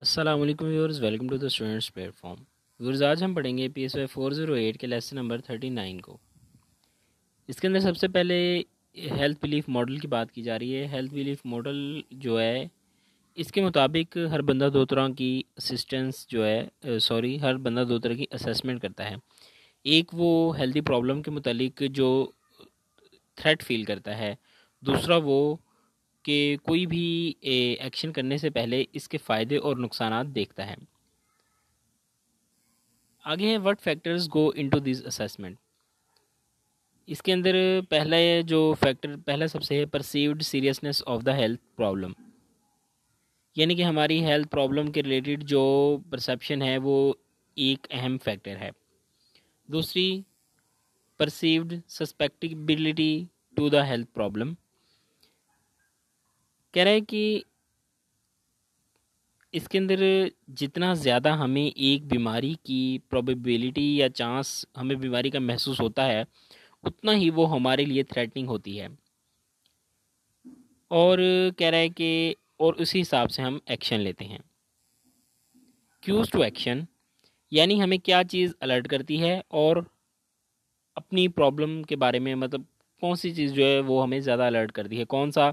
अस्सलाम वालेकुम viewers, welcome to the students platform. Viewers, आज हम पढ़ेंगे PSY 408 के लेसन नंबर 39 को। इसके अंदर सबसे पहले हेल्थ बिलीफ मॉडल की बात की जा रही है। हेल्थ बिलीफ मॉडल जो है, इसके मुताबिक हर बंदा दो तरह की असिस्टेंस जो है हर बंदा दो तरह की असेसमेंट करता है। एक वो हेल्दी प्रॉब्लम के मुतालिक जो थ्रेट फील करता है, दूसरा वो कि कोई भी एक्शन करने से पहले इसके फ़ायदे और नुकसानात देखता है। आगे है what factors go into this assessment. इसके अंदर पहला सबसे है perceived seriousness of the health problem, यानी कि हमारी हेल्थ प्रॉब्लम के रिलेटेड जो परसेप्शन है वो एक अहम फैक्टर है। दूसरी, perceived susceptibility to the health problem. कह रहा है कि इसके अंदर जितना ज़्यादा हमें एक बीमारी की प्रोबेबिलिटी या चांस हमें बीमारी का महसूस होता है, उतना ही वो हमारे लिए थ्रेटनिंग होती है। और कह रहा है कि और उसी हिसाब से हम एक्शन लेते हैं। क्यूज टू एक्शन, यानी हमें क्या चीज़ अलर्ट करती है और अपनी प्रॉब्लम के बारे में, मतलब कौन सी चीज़ जो है वो हमें ज़्यादा अलर्ट करती है, कौन सा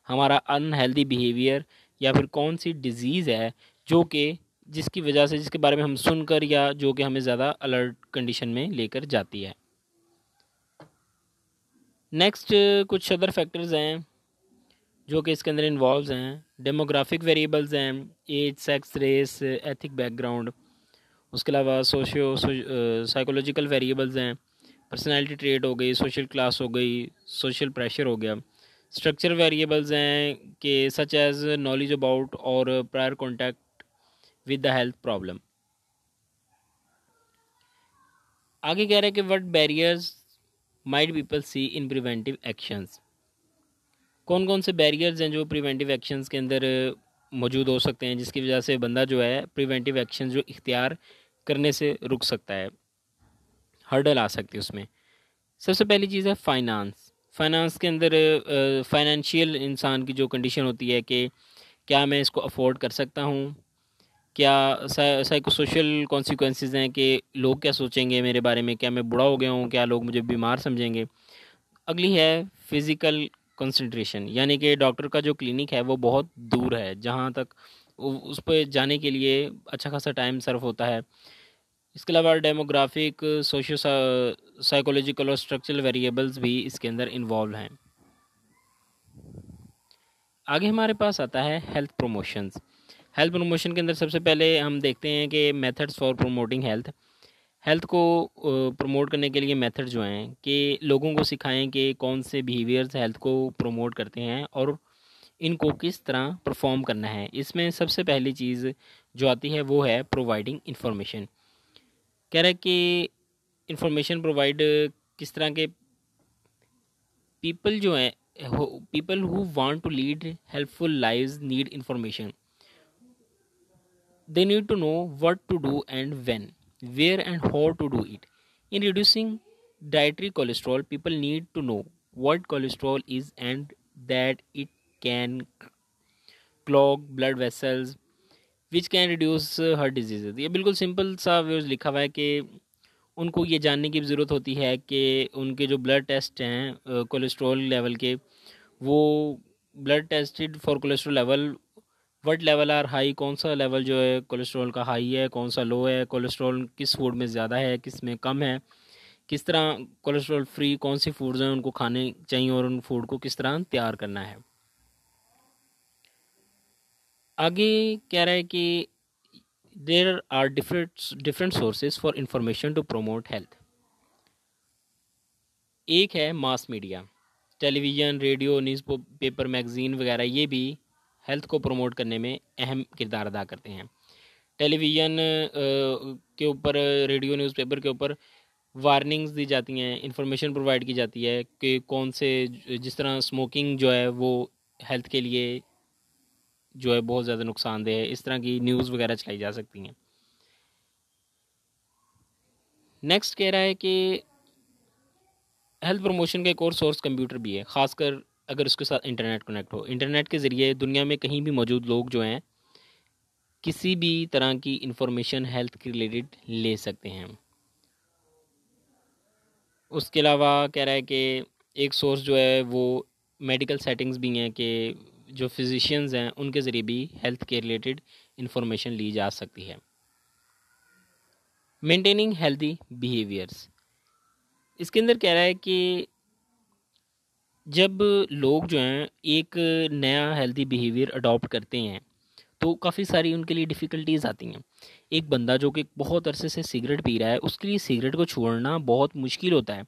हमारा अनहेल्दी बिहेवियर या फिर कौन सी डिज़ीज़ है जो कि जिसकी वजह से, जिसके बारे में हम सुनकर या जो कि हमें ज़्यादा अलर्ट कंडीशन में लेकर जाती है। नेक्स्ट कुछ अदर फैक्टर्स हैं जो कि इसके अंदर इन्वॉल्व हैं। डेमोग्राफिक वेरिएबल्स हैं, age, sex, race, ethic background. उसके अलावा सोशियो साइकोलॉजिकल वेरिएबल्स हैं, पर्सनालिटी ट्रेट हो गई, सोशल क्लास हो गई, सोशल प्रेशर हो गया। स्ट्रक्चर वेरिएबल्स हैं कि सच एज नॉलेज अबाउट और prior contact with the health problem. आगे कह रहे हैं कि what barriers might people see in preventive actions. कौन कौन से बैरियर्स हैं जो प्रिवेंटिव एक्शंस के अंदर मौजूद हो सकते हैं, जिसकी वजह से बंदा जो है प्रिवेंटिव एक्शन जो इख्तियार करने से रुक सकता है, हर्डल आ सकती है उसमें। सबसे पहली चीज़ है फाइनेंस। फाइनेंस के अंदर फाइनेंशियल इंसान की जो कंडीशन होती है कि क्या मैं इसको अफोर्ड कर सकता हूँ, क्या साइको सोशल कॉन्सिक्वेंसेस हैं कि लोग क्या सोचेंगे मेरे बारे में, क्या मैं बूढ़ा हो गया हूँ, क्या लोग मुझे बीमार समझेंगे। अगली है फिज़िकल कंसंट्रेशन, यानी कि डॉक्टर का जो क्लिनिक है वो बहुत दूर है, जहाँ तक उस पर जाने के लिए अच्छा खासा टाइम सर्व होता है। इसके अलावा डेमोग्राफिक, सोशियो साइकोलॉजिकल और स्ट्रक्चरल वेरिएबल्स भी इसके अंदर इन्वॉल्व हैं। आगे हमारे पास आता है हेल्थ प्रमोशंस। हेल्थ प्रमोशन के अंदर सबसे पहले हम देखते हैं कि methods for promoting health. Health को प्रमोट करने के लिए मेथड जो हैं कि लोगों को सिखाएं कि कौन से बिहेवियर्स हेल्थ को प्रमोट करते हैं और इनको किस तरह परफॉर्म करना है। इसमें सबसे पहली चीज़ जो आती है वो है प्रोवाइडिंग इंफॉर्मेशन। कह रहा है कि इंफॉर्मेशन प्रोवाइड किस तरह के पीपल जो हैं, people who want to lead helpful lives need information. They need to know what to do and when, where and how to do it. In reducing dietary cholesterol, people need to know what cholesterol is and that it can clog blood vessels which can reduce heart diseases। ये बिल्कुल simple सा views लिखा हुआ है कि उनको ये जानने की ज़रूरत होती है कि उनके जो ब्लड टेस्ट हैं कोलेस्ट्रॉल लेवल के, वो blood tested for cholesterol level, what level are high, कौन सा लेवल जो है कोलेस्ट्रॉल का हाई है, कौन सा लो है, कोलेस्ट्रॉल किस फूड में ज़्यादा है, किस में कम है, किस तरह कोलेस्ट्रॉल फ्री कौन सी फूड्स हैं उनको खाने चाहिए और उन फूड को किस तरह तैयार करना है। आगे कह रहा है कि there are different different sources for information to promote health. एक है mass media, television, radio, newspaper, magazine वगैरह, ये भी हेल्थ को प्रमोट करने में अहम किरदार अदा करते हैं। टेलीविज़न के ऊपर, रेडियो, न्यूज़पेपर के ऊपर वार्निंग्स दी जाती हैं, इंफॉर्मेशन प्रोवाइड की जाती है कि कौन से, जिस तरह स्मोकिंग जो है वो हेल्थ के लिए जो है बहुत ज़्यादा नुकसानदेह है, इस तरह की न्यूज़ वगैरह चलाई जा सकती हैं। नेक्स्ट कह रहा है कि हेल्थ प्रमोशन का एक और सोर्स कंप्यूटर भी है, ख़ासकर अगर उसके साथ इंटरनेट कनेक्ट हो। इंटरनेट के ज़रिए दुनिया में कहीं भी मौजूद लोग जो हैं किसी भी तरह की इंफॉर्मेशन हेल्थ के रिलेटेड ले सकते हैं। उसके अलावा कह रहा है कि एक सोर्स जो है वो मेडिकल सेटिंग्स भी हैं कि जो फिजिशियंस हैं उनके ज़रिए भी हेल्थ के रिलेटेड इंफॉर्मेशन ली जा सकती है। मेंटेनिंग हेल्दी बिहेवियर्स, इसके अंदर कह रहा है कि जब लोग जो हैं एक नया हेल्दी बिहेवियर अडॉप्ट करते हैं तो काफ़ी सारी उनके लिए डिफ़िकल्टीज़ आती हैं। एक बंदा जो कि बहुत अरसे से सिगरेट पी रहा है उसके लिए सिगरेट को छोड़ना बहुत मुश्किल होता है।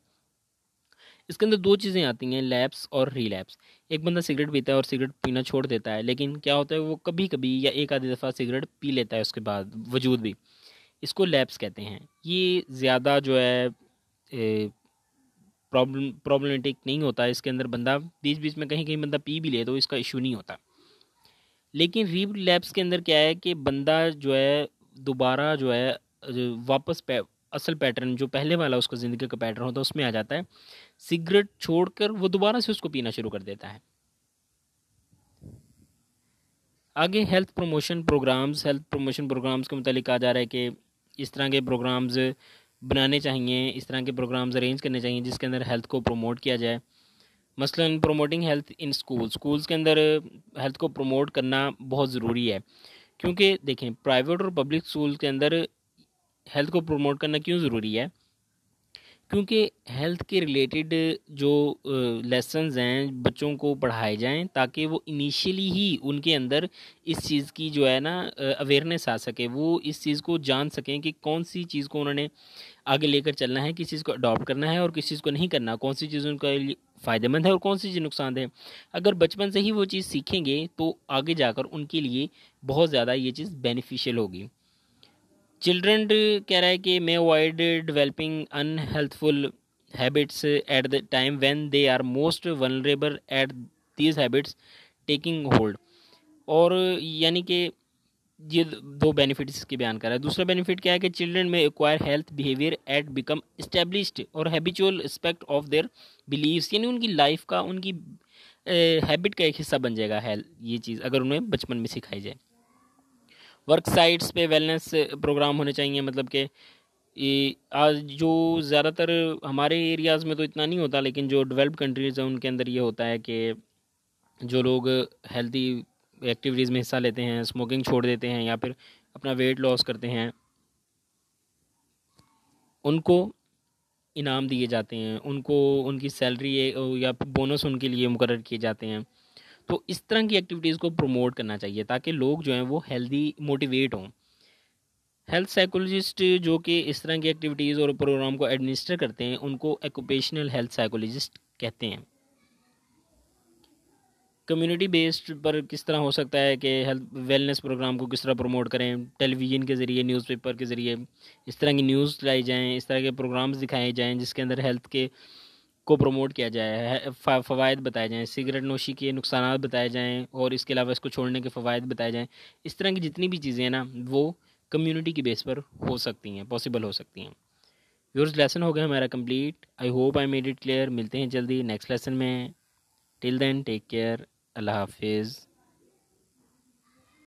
इसके अंदर दो चीज़ें आती हैं, लैप्स और रीलैप्स। एक बंदा सिगरेट पीता है और सिगरेट पीना छोड़ देता है, लेकिन क्या होता है वो कभी कभी या एक आधी दफ़ा सिगरेट पी लेता है उसके बाद वजूद भी, इसको लैप्स कहते हैं। ये ज़्यादा जो है प्रॉब्लमेटिक नहीं होता। इसके अंदर बंदा बीच बीच में कहीं कहीं बंदा पी भी ले तो इसका इशू नहीं होता। लेकिन रीलैप्स के अंदर क्या है कि बंदा जो है दोबारा जो है वापस असल पैटर्न जो पहले वाला उसका ज़िंदगी का पैटर्न होता है उसमें आ जाता है। सिगरेट छोड़कर वो दोबारा से उसको पीना शुरू कर देता है। आगे हेल्थ प्रमोशन प्रोग्राम्स के मुतालिक कहा जा रहा है कि इस तरह के प्रोग्राम्स बनाने चाहिए, इस तरह के प्रोग्राम्स अरेंज करने चाहिए जिसके अंदर हेल्थ को प्रमोट किया जाए। मसलन प्रोमोटिंग हेल्थ इन स्कूल्स के अंदर हेल्थ को प्रमोट करना बहुत ज़रूरी है। क्योंकि देखें प्राइवेट और पब्लिक स्कूल के अंदर हेल्थ को प्रमोट करना क्यों ज़रूरी है, क्योंकि हेल्थ के रिलेटेड जो लेसन्स हैं बच्चों को पढ़ाए जाएं ताकि वो इनिशियली ही उनके अंदर इस चीज़ की जो है ना अवेयरनेस आ सके, वो इस चीज़ को जान सकें कि कौन सी चीज़ को उन्होंने आगे लेकर चलना है, किस चीज़ को अडॉप्ट करना है और किस चीज़ को नहीं करना, कौन सी चीज़ उनके लिए फ़ायदेमंद है और कौन सी चीज़ नुकसानदेह है। अगर बचपन से ही वो चीज़ सीखेंगे तो आगे जाकर उनके लिए बहुत ज़्यादा ये चीज़ बेनिफिशियल होगी। चिल्ड्रन कह रहा है कि may avoid developing unhealthful habits at the time when they are most vulnerable at these habits taking hold. और यानी कि ये दो बेनिफिट्स के बयान कर रहा है। दूसरा बेनिफिट क्या है कि चिल्ड्रन में acquire health behaviour at become established और habitual aspect of their beliefs, यानी उनकी लाइफ का उनकी हैबिट का एक हिस्सा बन जाएगा हेल्थ, ये चीज़ अगर उन्हें बचपन में सिखाई जाए। वर्क साइट्स पे वेलनेस प्रोग्राम होने चाहिए, मतलब कि ये आज जो ज़्यादातर हमारे एरियाज़ में तो इतना नहीं होता, लेकिन जो डेवलप्ड कंट्रीज़ हैं उनके अंदर ये होता है कि जो लोग हेल्दी एक्टिविटीज़ में हिस्सा लेते हैं, स्मोकिंग छोड़ देते हैं या फिर अपना वेट लॉस करते हैं, उनको इनाम दिए जाते हैं, उनको उनकी सैलरी या बोनस उनके लिए मुकर्रर किए जाते हैं। तो इस तरह की एक्टिविटीज़ को प्रमोट करना चाहिए ताकि लोग जो हैं वो हेल्दी मोटिवेट हों। हेल्थ साइकोलॉजिस्ट जो कि इस तरह की एक्टिविटीज़ और प्रोग्राम को एडमिनिस्टर करते हैं उनको एक्यूपेशनल हेल्थ साइकोलॉजिस्ट कहते हैं। कम्युनिटी बेस्ड पर किस तरह हो सकता है कि हेल्थ वेलनेस प्रोग्राम को किस तरह प्रमोट करें, टेलीविज़न के ज़रिए, न्यूज़पेपर के ज़रिए इस तरह की न्यूज़ लाई जाएँ, इस तरह के प्रोग्राम्स दिखाए जाएँ जिसके अंदर हेल्थ के को प्रमोट किया जाए, फ़वाद बताए जाएँ, सिगरेट नोशी के नुकसानात बताए जाएँ और इसके अलावा इसको छोड़ने के फ़वाद बताए जाएँ। इस तरह की जितनी भी चीज़ें हैं ना वो कम्युनिटी की बेस पर हो सकती हैं, पॉसिबल हो सकती हैं। व्यूअर्स लेसन हो गया हमारा complete. I hope I made it clear. मिलते हैं जल्दी नेक्स्ट लेसन में। Till then take care. अल्लाह हाफिज़।